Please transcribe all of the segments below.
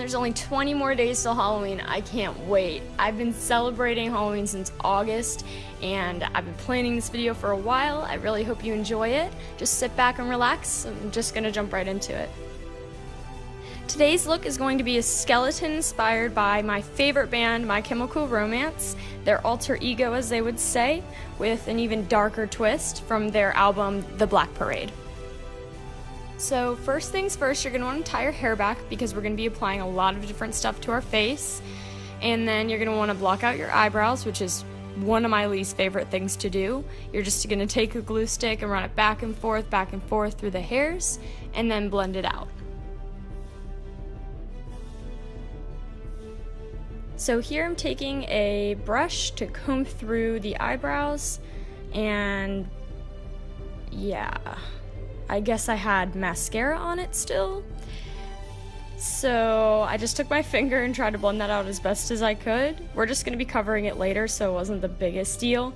there's only 20 more days till Halloween. I can't wait. I've been celebrating Halloween since August, and I've been planning this video for a while. I really hope you enjoy it. Just sit back and relax. I'm just gonna jump right into it. Today's look is going to be a skeleton inspired by my favorite band, My Chemical Romance, their alter ego as they would say, with an even darker twist from their album, The Black Parade. So first things first, you're going to want to tie your hair back because we're going to be applying a lot of different stuff to our face. And then you're going to want to block out your eyebrows, which is one of my least favorite things to do. You're just going to take a glue stick and run it back and forth through the hairs, and then blend it out. So here I'm taking a brush to comb through the eyebrows, and yeah, I guess I had mascara on it still. So I just took my finger and tried to blend that out as best as I could. We're just going to be covering it later, so it wasn't the biggest deal.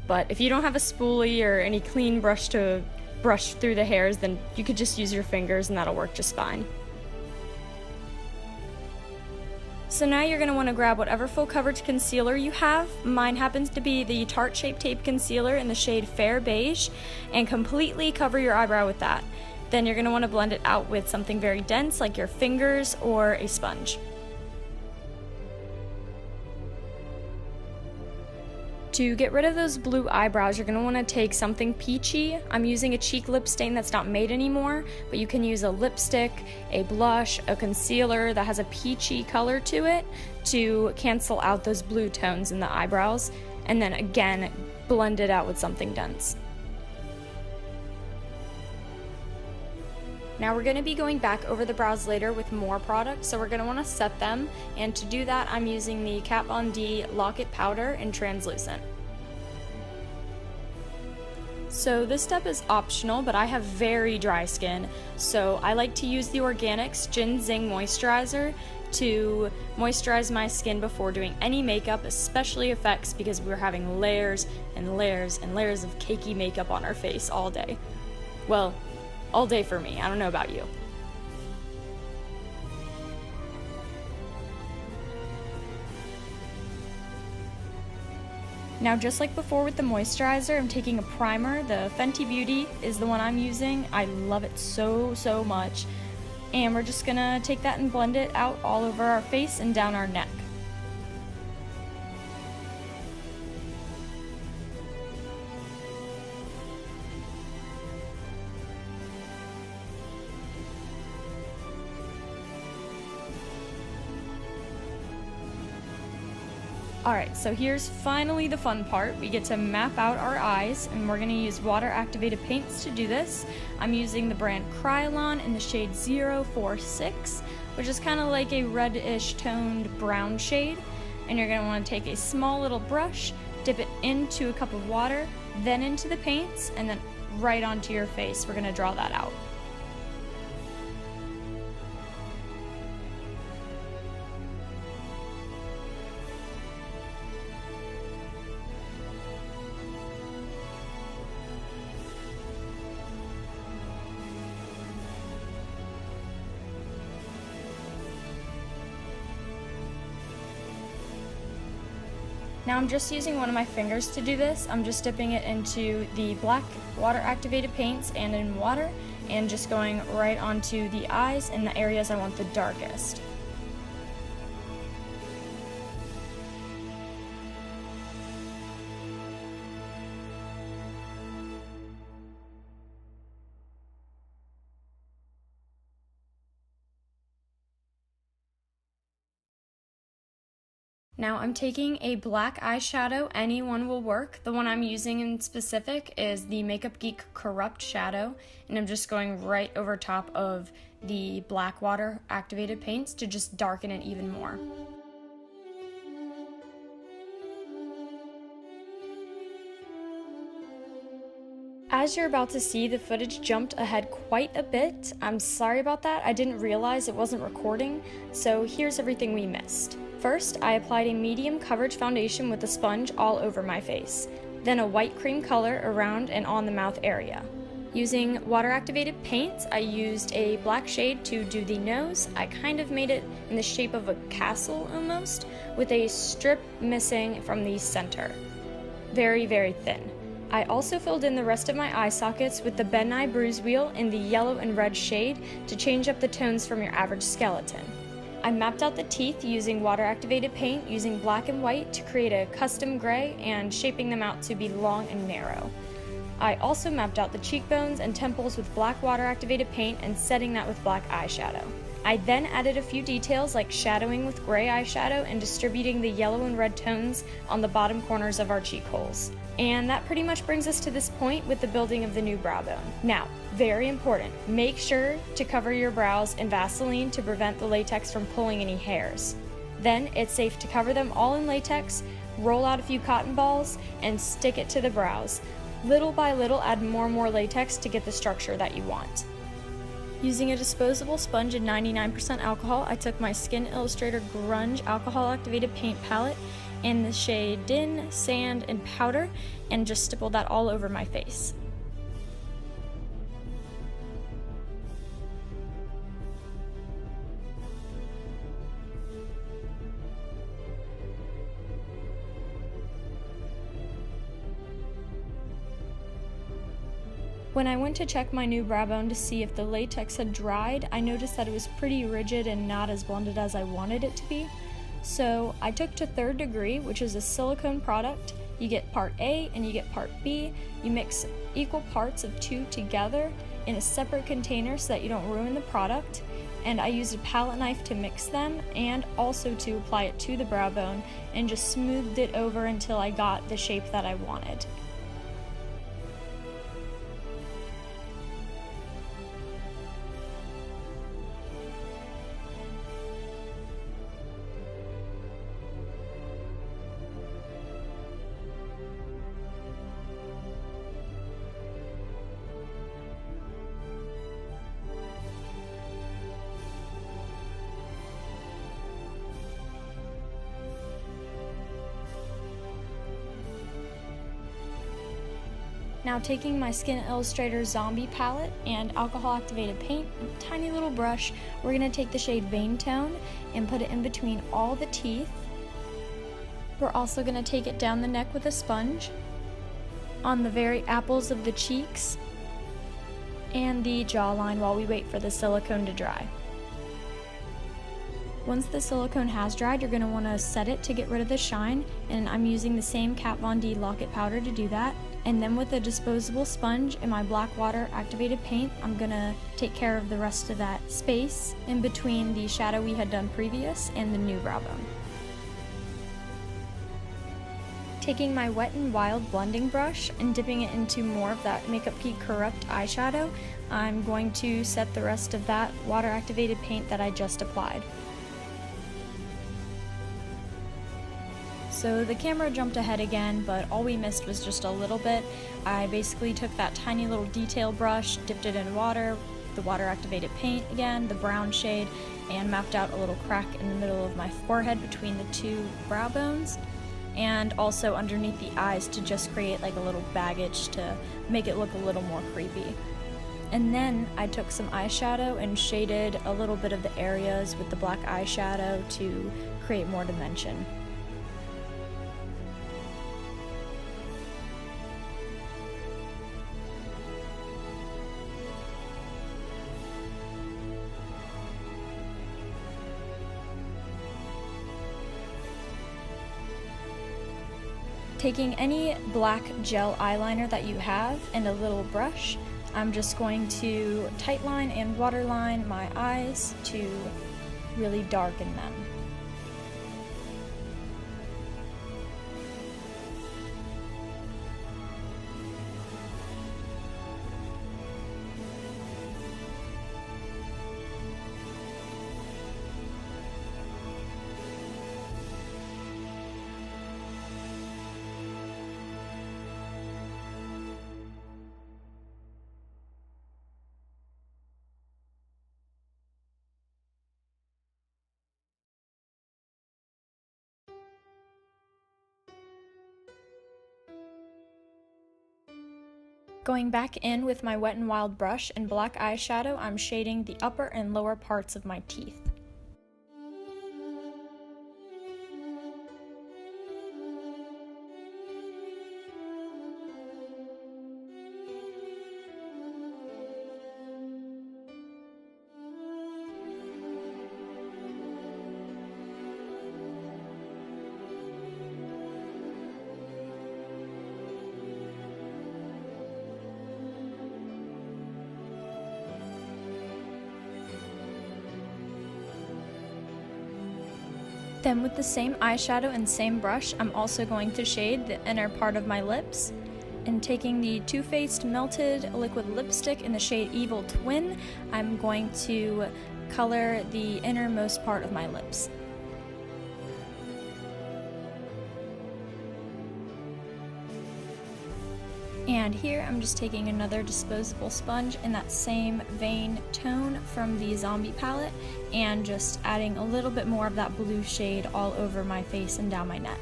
But if you don't have a spoolie or any clean brush to brush through the hairs, then you could just use your fingers and that'll work just fine. So now you're going to want to grab whatever full coverage concealer you have. Mine happens to be the Tarte Shape Tape Concealer in the shade Fair Beige, and completely cover your eyebrow with that. Then you're going to want to blend it out with something very dense like your fingers or a sponge. To get rid of those blue eyebrows, you're going to want to take something peachy. I'm using a cheek lip stain that's not made anymore, but you can use a lipstick, a blush, a concealer that has a peachy color to it to cancel out those blue tones in the eyebrows, and then again blend it out with something dense. Now we're going to be going back over the brows later with more product, so we're going to want to set them, and to do that I'm using the Kat Von D Lock It Powder in Translucent. So this step is optional, but I have very dry skin, so I like to use the Organics Ginseng Moisturizer to moisturize my skin before doing any makeup, especially effects, because we're having layers and layers and layers of cakey makeup on our face all day. Well, all day for me. I don't know about you. Now, just like before with the moisturizer, I'm taking a primer. The Fenty Beauty is the one I'm using. I love it so much. And we're just gonna take that and blend it out all over our face and down our neck. Alright, so here's finally the fun part. We get to map out our eyes, and we're going to use water-activated paints to do this. I'm using the brand Krylon in the shade 046, which is kind of like a reddish toned brown shade. And you're going to want to take a small little brush, dip it into a cup of water, then into the paints, and then right onto your face. We're going to draw that out. Now I'm just using one of my fingers to do this. I'm just dipping it into the black water-activated paints and in water, and just going right onto the eyes and the areas I want the darkest. Now I'm taking a black eyeshadow, anyone will work. The one I'm using in specific is the Makeup Geek Corrupt Shadow, and I'm just going right over top of the black water activated paints to just darken it even more. As you're about to see, the footage jumped ahead quite a bit. I'm sorry about that, I didn't realize it wasn't recording, so here's everything we missed. First, I applied a medium coverage foundation with a sponge all over my face, then a white cream color around and on the mouth area. Using water-activated paints, I used a black shade to do the nose. I kind of made it in the shape of a castle almost, with a strip missing from the center. Very, very thin. I also filled in the rest of my eye sockets with the Ben Nye Bruise Wheel in the yellow and red shade to change up the tones from your average skeleton. I mapped out the teeth using water-activated paint using black and white to create a custom gray and shaping them out to be long and narrow. I also mapped out the cheekbones and temples with black water-activated paint and setting that with black eyeshadow. I then added a few details like shadowing with gray eyeshadow and distributing the yellow and red tones on the bottom corners of our cheek holes. And that pretty much brings us to this point with the building of the new brow bone. Now, very important, make sure to cover your brows in Vaseline to prevent the latex from pulling any hairs. Then it's safe to cover them all in latex, roll out a few cotton balls, and stick it to the brows. Little by little, add more and more latex to get the structure that you want. Using a disposable sponge and 99% alcohol, I took my Skin Illustrator Grunge alcohol activated paint palette in the shade Din, Sand, and Powder, and just stippled that all over my face. When I went to check my new brow bone to see if the latex had dried, I noticed that it was pretty rigid and not as blended as I wanted it to be. So I took to 3rd Degree, which is a silicone product. You get part A and you get part B. You mix equal parts of 2 together in a separate container so that you don't ruin the product. And I used a palette knife to mix them and also to apply it to the brow bone and just smoothed it over until I got the shape that I wanted. Now taking my Skin Illustrator Zombie palette and alcohol activated paint and a tiny little brush, we're going to take the shade Vein Tone and put it in between all the teeth. We're also going to take it down the neck with a sponge, on the very apples of the cheeks, and the jawline while we wait for the silicone to dry. Once the silicone has dried, you're going to want to set it to get rid of the shine, and I'm using the same Kat Von D Lock-It powder to do that. And then with a disposable sponge and my black water activated paint, I'm going to take care of the rest of that space in between the shadow we had done previous and the new brow bone. Taking my Wet n Wild blending brush and dipping it into more of that Makeup Geek Corrupt eyeshadow, I'm going to set the rest of that water activated paint that I just applied. So the camera jumped ahead again, but all we missed was just a little bit. I basically took that tiny little detail brush, dipped it in water, the water activated paint again, the brown shade, and mapped out a little crack in the middle of my forehead between the 2 brow bones, and also underneath the eyes to just create like a little baggage to make it look a little more creepy. And then I took some eyeshadow and shaded a little bit of the areas with the black eyeshadow to create more dimension. Taking any black gel eyeliner that you have and a little brush, I'm just going to tightline and waterline my eyes to really darken them. Going back in with my Wet n Wild brush and black eyeshadow, I'm shading the upper and lower parts of my teeth. Then with the same eyeshadow and same brush, I'm also going to shade the inner part of my lips. And taking the Too Faced Melted Liquid Lipstick in the shade Evil Twin, I'm going to color the innermost part of my lips. And here I'm just taking another disposable sponge in that same vein tone from the Zombie palette and just adding a little bit more of that blue shade all over my face and down my neck.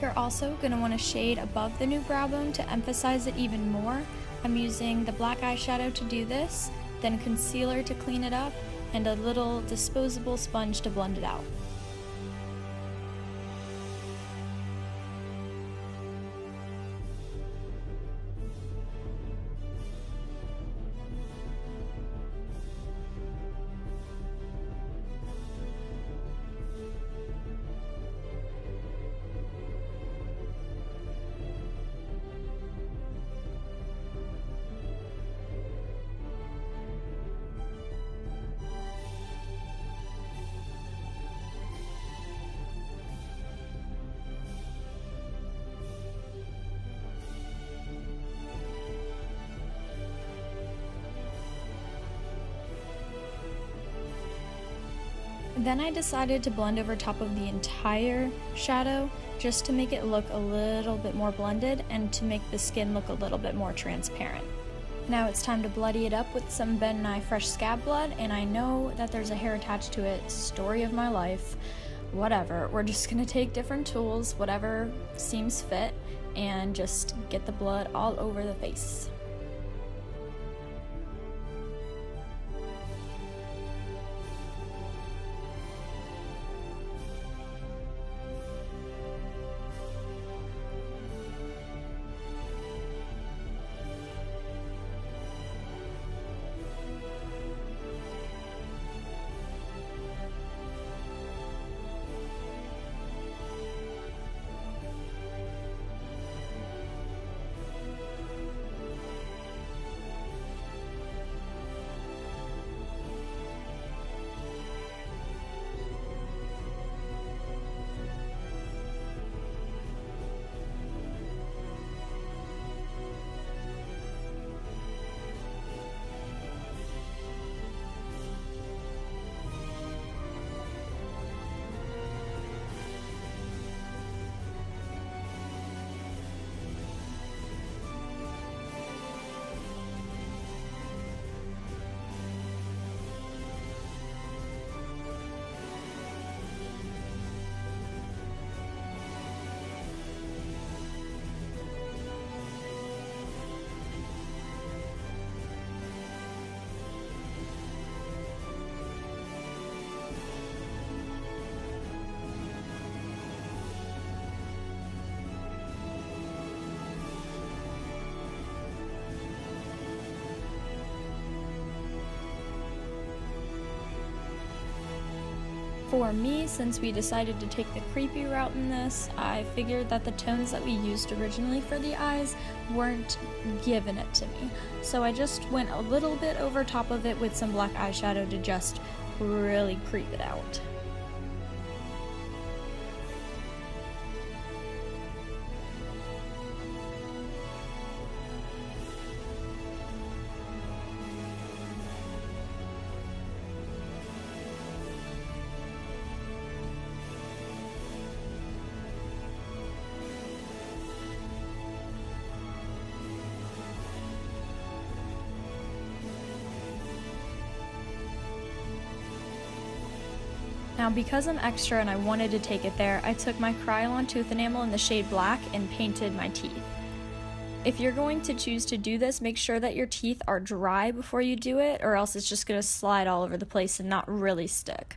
You're also going to want to shade above the new brow bone to emphasize it even more. I'm using the black eyeshadow to do this, then concealer to clean it up, and a little disposable sponge to blend it out. Then I decided to blend over top of the entire shadow just to make it look a little bit more blended and to make the skin look a little bit more transparent. Now it's time to bloody it up with some Ben Nye Fresh Scab Blood, and I know that there's a hair attached to it, story of my life, whatever. We're just gonna take different tools, whatever seems fit, and just get the blood all over the face. For me, since we decided to take the creepy route in this, I figured that the tones that we used originally for the eyes weren't giving it to me. So I just went a little bit over top of it with some black eyeshadow to just really creep it out. Now because I'm extra and I wanted to take it there, I took my Krylon tooth enamel in the shade black and painted my teeth. If you're going to choose to do this, make sure that your teeth are dry before you do it, or else it's just going to slide all over the place and not really stick.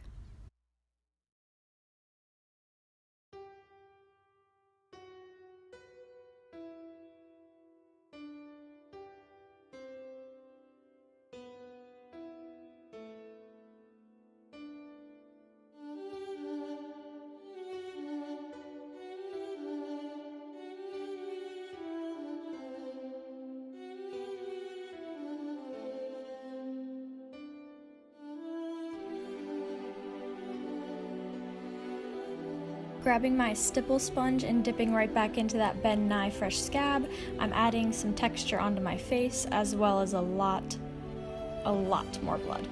Grabbing my stipple sponge and dipping right back into that Ben Nye fresh scab, I'm adding some texture onto my face as well as a lot more blood.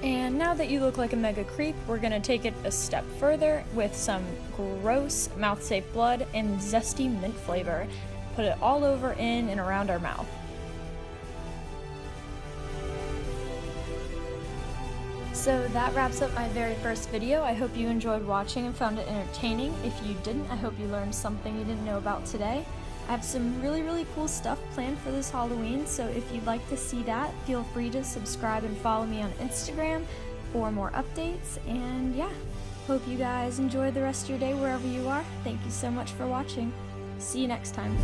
And now that you look like a mega creep, we're gonna take it a step further with some gross mouth-safe blood and zesty mint flavor. Put it all over in and around our mouth. So that wraps up my very first video. I hope you enjoyed watching and found it entertaining. If you didn't, I hope you learned something you didn't know about today. I have some really cool stuff planned for this Halloween, so if you'd like to see that, feel free to subscribe and follow me on Instagram for more updates. And yeah, hope you guys enjoy the rest of your day wherever you are. Thank you so much for watching. See you next time.